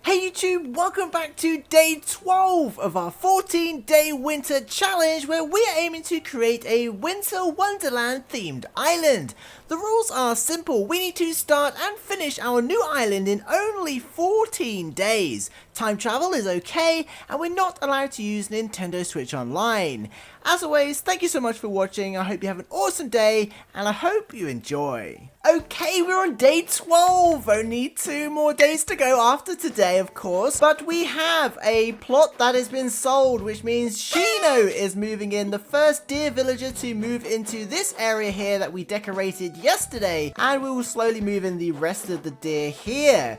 Hey YouTube, welcome back to day 12 of our 14-day winter challenge where we are aiming to create a winter wonderland themed island. The rules are simple. We need to start and finish our new island in only 14 days. Time travel is okay, and we're not allowed to use Nintendo Switch Online. As always, thank you so much for watching. I hope you have an awesome day, and I hope you enjoy. Okay, we're on day 12. Only 2 more days to go after today, of course. But we have a plot that has been sold, which means Shino is moving in, the first deer villager to move into this area here that we decorated yesterday. And we will slowly move in the rest of the deer here.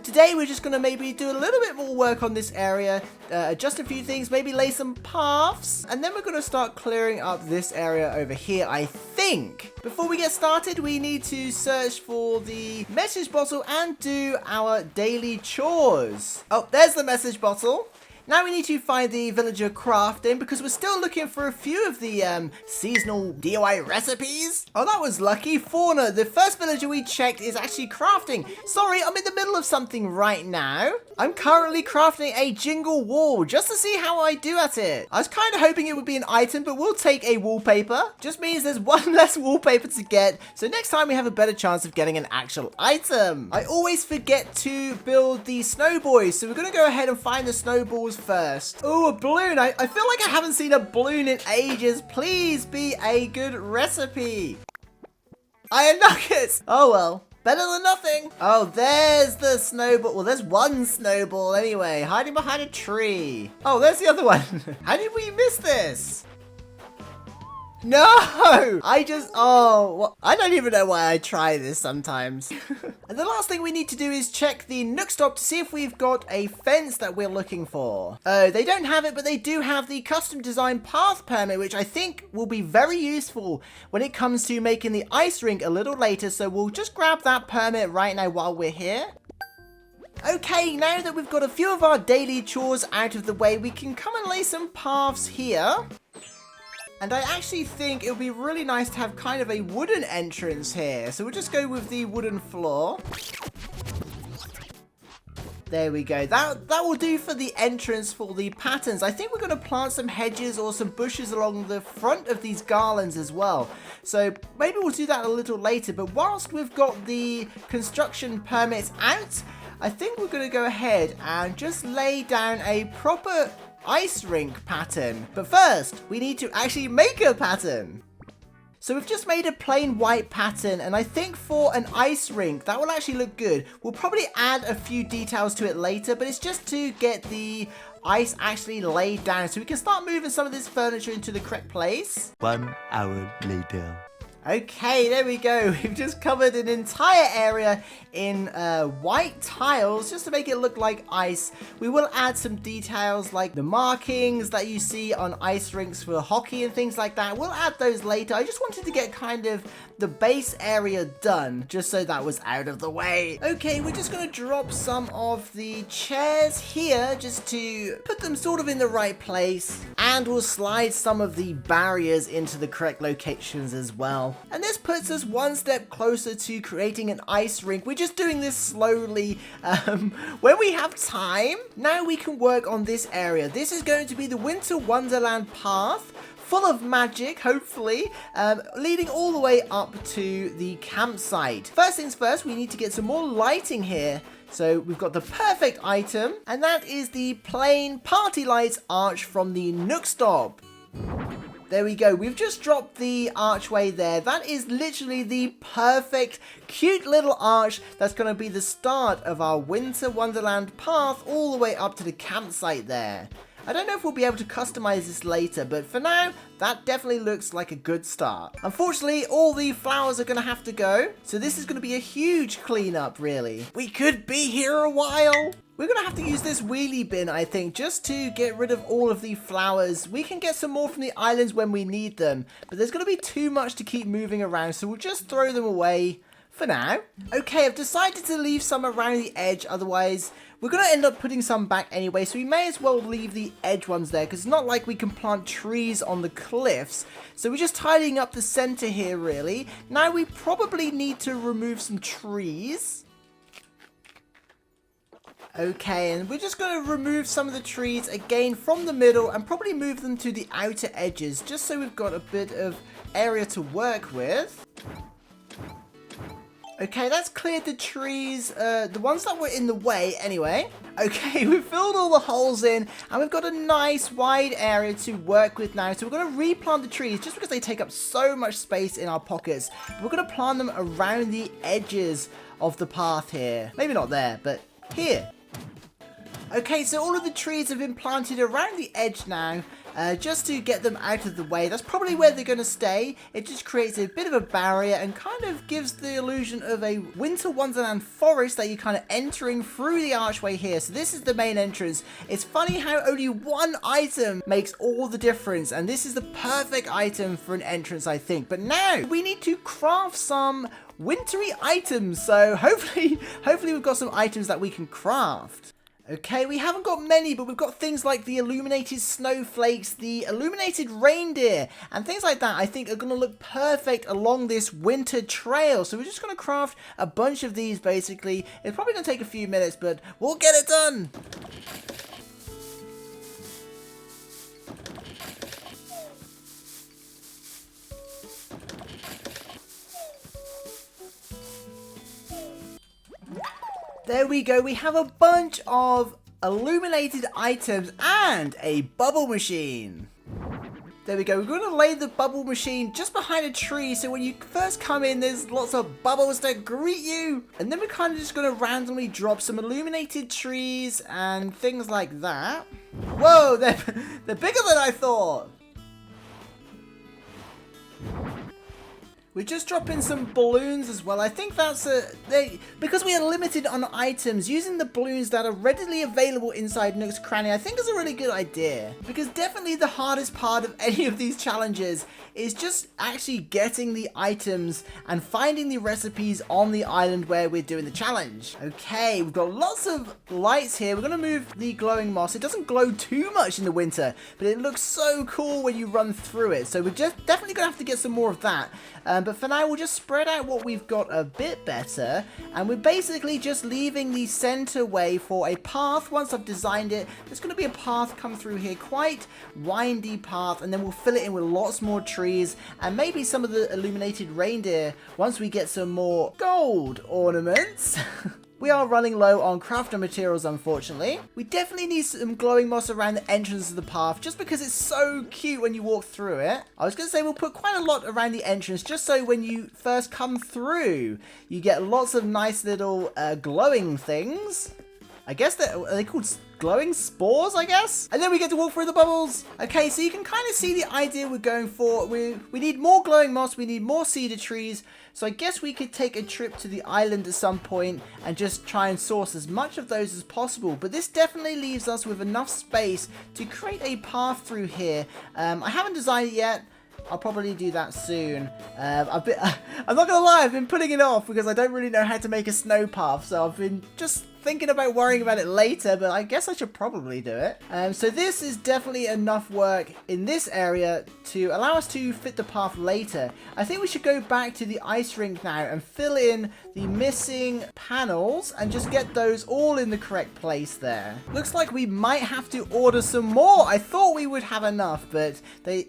Today we're just going to maybe do a little bit more work on this area, adjust a few things, maybe lay some paths, and then we're going to start clearing up this area over here, I think. Before we get started, we need to search for the message bottle and do our daily chores. Oh, there's the message bottle. Now we need to find the villager crafting because we're still looking for a few of the seasonal DIY recipes. Oh, that was lucky. Fauna, the first villager we checked, is actually crafting. Sorry, I'm in the middle of something right now. I'm currently crafting a jingle wall just to see how I do at it. I was kind of hoping it would be an item, but we'll take a wallpaper. Just means there's one less wallpaper to get, so next time we have a better chance of getting an actual item. I always forget to build the snow boys, so we're going to go ahead and find the snowballs first. Oh, a balloon. I feel like I haven't seen a balloon in ages. Please be a good recipe. Iron nuggets. Oh, well. Better than nothing. Oh, there's the snowball. Well, there's one snowball anyway, hiding behind a tree. Oh, there's the other one. How did we miss this? No! I don't even know why I try this sometimes. And the last thing we need to do is check the Nook Stop to see if we've got a fence that we're looking for. They don't have it, but they do have the custom design path permit, which I think will be very useful when it comes to making the ice rink a little later. So we'll just grab that permit right now while we're here. Okay, now that we've got a few of our daily chores out of the way, we can come and lay some paths here. And I actually think it would be really nice to have kind of a wooden entrance here. So we'll just go with the wooden floor. There we go. That will do for the entrance for the patterns. I think we're going to plant some hedges or some bushes along the front of these garlands as well. So maybe we'll do that a little later. But whilst we've got the construction permits out, I think we're going to go ahead and just lay down a proper ice rink pattern. But first, we need to actually make a pattern. So we've just made a plain white pattern, and I think for an ice rink, that will actually look good. We'll probably add a few details to it later, but it's just to get the ice actually laid down so we can start moving some of this furniture into the correct place. 1 hour later. Okay, there we go. We've just covered an entire area in white tiles just to make it look like ice. We will add some details like the markings that you see on ice rinks for hockey and things like that. We'll add those later. I just wanted to get kind of the base area done just so that was out of the way. Okay, we're just going to drop some of the chairs here just to put them sort of in the right place, and we'll slide some of the barriers into the correct locations as well. And this puts us one step closer to creating an ice rink. We're just doing this slowly. When we have time, now we can work on this area. This is going to be the Winter Wonderland path, full of magic, hopefully, leading all the way up to the campsite. First things first, we need to get some more lighting here. So we've got the perfect item, and that is the plain party lights arch from the Nook Stop. There we go. We've just dropped the archway there. That is literally the perfect, cute little arch that's going to be the start of our Winter Wonderland path all the way up to the campsite there. I don't know if we'll be able to customize this later, but for now, that definitely looks like a good start. Unfortunately, all the flowers are going to have to go, so this is going to be a huge cleanup, really. We could be here a while. We're going to have to use this wheelie bin, I think, just to get rid of all of the flowers. We can get some more from the islands when we need them, but there's going to be too much to keep moving around, so we'll just throw them away for now. Okay, I've decided to leave some around the edge, otherwise we're going to end up putting some back anyway, so we may as well leave the edge ones there, because it's not like we can plant trees on the cliffs. So we're just tidying up the center here, really. Now we probably need to remove some trees. Okay, and we're just going to remove some of the trees again from the middle and probably move them to the outer edges just so we've got a bit of area to work with. Okay, that's cleared the trees, the ones that were in the way anyway. Okay, we've filled all the holes in and we've got a nice wide area to work with now. So we're going to replant the trees just because they take up so much space in our pockets. We're going to plant them around the edges of the path here. Maybe not there, but here. Okay, so all of the trees have been planted around the edge now, just to get them out of the way. That's probably where they're going to stay. It just creates a bit of a barrier and kind of gives the illusion of a winter wonderland forest that you're kind of entering through the archway here. So this is the main entrance. It's funny how only one item makes all the difference, and this is the perfect item for an entrance, I think. But now we need to craft some wintry items, so hopefully we've got some items that we can craft. Okay, we haven't got many, but we've got things like the illuminated snowflakes, the illuminated reindeer, and things like that I think are going to look perfect along this winter trail. So we're just going to craft a bunch of these basically. It's probably going to take a few minutes, but we'll get it done. There we go, we have a bunch of illuminated items and a bubble machine. There we go, we're going to lay the bubble machine just behind a tree, so when you first come in there's lots of bubbles that greet you. And then we're kind of just going to randomly drop some illuminated trees and things like that. Whoa, they're bigger than I thought. We're just dropping some balloons as well. I think that's because we are limited on items, using the balloons that are readily available inside Nook's Cranny, I think is a really good idea. Because definitely the hardest part of any of these challenges is just actually getting the items and finding the recipes on the island where we're doing the challenge. Okay, we've got lots of lights here. We're going to move the glowing moss. It doesn't glow too much in the winter, but it looks so cool when you run through it. So we're just definitely going to have to get some more of that. But for now, we'll just spread out what we've got a bit better. And we're basically just leaving the center way for a path. Once I've designed it, there's going to be a path come through here. Quite windy path. And then we'll fill it in with lots more trees. And maybe some of the illuminated reindeer once we get some more gold ornaments. We are running low on crafting materials, unfortunately. We definitely need some glowing moss around the entrance of the path, just because it's so cute when you walk through it. I was going to say we'll put quite a lot around the entrance, just so when you first come through, you get lots of nice little glowing things. I guess are they called glowing spores, I guess? And then we get to walk through the bubbles. Okay, so you can kind of see the idea we're going for. We need more glowing moss, we need more cedar trees. So I guess we could take a trip to the island at some point and just try and source as much of those as possible. But this definitely leaves us with enough space to create a path through here. I haven't designed it yet. I'll probably do that soon. I'm not gonna lie, I've been putting it off because I don't really know how to make a snow path, so I've been just thinking about worrying about it later, but I guess I should probably do it. So this is definitely enough work in this area to allow us to fit the path later. I think we should go back to the ice rink now and fill in the missing panels and just get those all in the correct place there. Looks like we might have to order some more. I thought we would have enough, but they...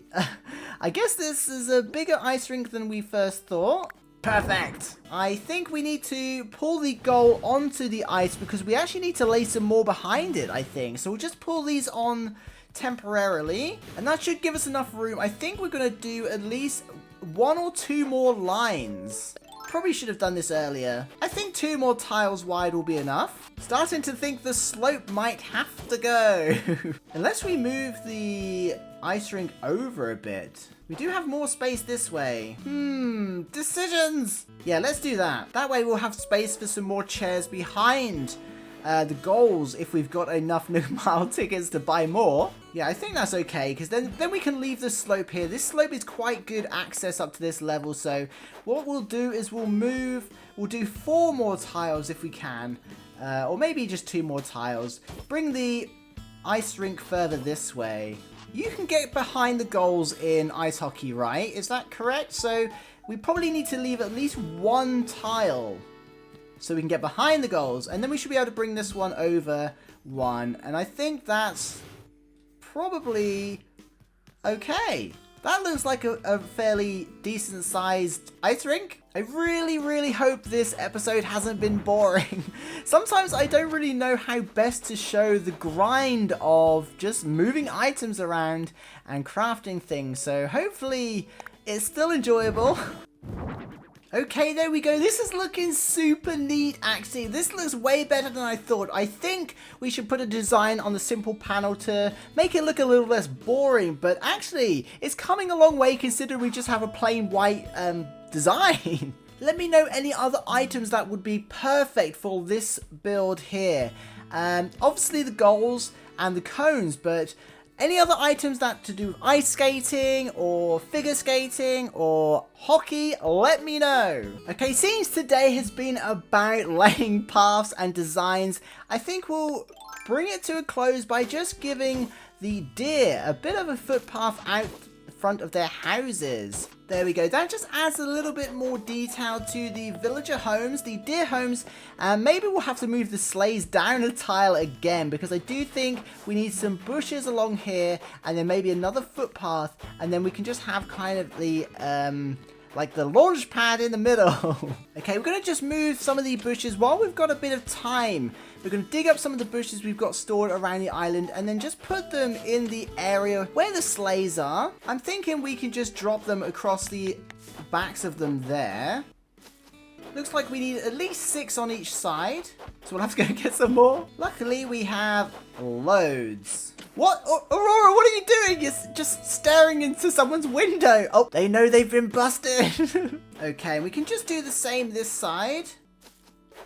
I guess this is a bigger ice rink than we first thought. Perfect. I think we need to pull the goal onto the ice because we actually need to lay some more behind it, I think. So we'll just pull these on temporarily, and that should give us enough room. I think we're going to do at least 1 or 2 more lines. Probably should have done this earlier. I think 2 more tiles wide will be enough. Starting to think the slope might have to go. Unless we move the ice rink over a bit. We do have more space this way. Decisions. Yeah, let's do that. That way we'll have space for some more chairs behind the goals if we've got enough Nook Mile tickets to buy more. Yeah, I think that's okay, because then we can leave the slope here. This slope is quite good access up to this level, so what we'll do is we'll do 4 more tiles if we can, or maybe just 2 more tiles. Bring the ice rink further this way. You can get behind the goals in ice hockey, right? Is that correct? So we probably need to leave at least 1 tile so we can get behind the goals. And then we should be able to bring this one over 1. And I think that's probably okay. That looks like a fairly decent sized ice rink. I really hope this episode hasn't been boring. Sometimes I don't really know how best to show the grind of just moving items around and crafting things. So hopefully it's still enjoyable. Okay, there we go. This is looking super neat, actually. This looks way better than I thought. I think we should put a design on the simple panel to make it look a little less boring. But actually, it's coming a long way considering we just have a plain white design. Let me know any other items that would be perfect for this build here. Obviously, the goals and the cones, but any other items that to do with ice skating or figure skating or hockey, let me know. Okay, since today has been about laying paths and designs, I think we'll bring it to a close by just giving the deer a bit of a footpath out front of their houses. There we go. That just adds a little bit more detail to the villager homes, the deer homes, and maybe we'll have to move the sleighs down a tile again because I do think we need some bushes along here and then maybe another footpath, and then we can just have kind of the like the launch pad in the middle. Okay, we're going to just move some of the bushes while we've got a bit of time. We're going to dig up some of the bushes we've got stored around the island and then just put them in the area where the sleighs are. I'm thinking we can just drop them across the backs of them there. Looks like we need at least 6 on each side, so we'll have to go get some more. Luckily, we have loads. What? Aurora, what are you doing? You're just staring into someone's window. Oh, they know they've been busted. Okay, we can just do the same this side.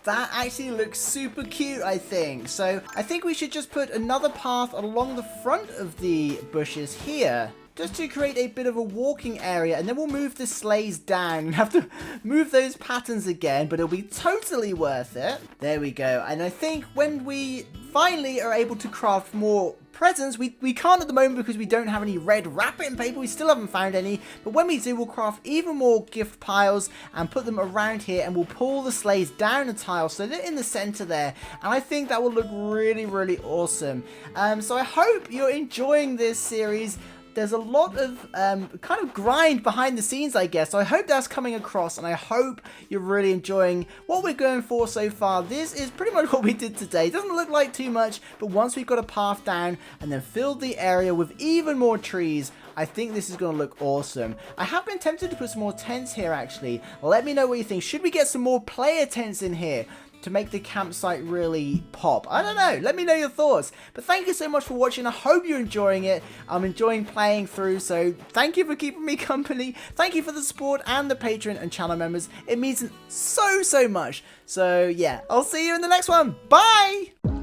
That actually looks super cute, I think. So I think we should just put another path along the front of the bushes here, just to create a bit of a walking area, and then we'll move the sleighs down and have to move those patterns again, but it'll be totally worth it. There we go. And I think when we finally are able to craft more presents, we can't at the moment because we don't have any red wrapping paper. We still haven't found any, but when we do, we'll craft even more gift piles and put them around here, and we'll pull the sleighs down a tile so they're in the center there, and I think that will look really awesome. So I hope you're enjoying this series. There's a lot of kind of grind behind the scenes, I guess. So I hope that's coming across, and I hope you're really enjoying what we're going for so far. This is pretty much what we did today. It doesn't look like too much, but once we've got a path down and then filled the area with even more trees, I think this is going to look awesome. I have been tempted to put some more tents here, actually. Let me know what you think. Should we get some more player tents in here to make the campsite really pop? I don't know. Let me know your thoughts. But thank you so much for watching. I hope you're enjoying it. I'm enjoying playing through, so thank you for keeping me company. Thank you for the support and the Patreon and channel members. It means so much. So yeah, I'll see you in the next one. Bye!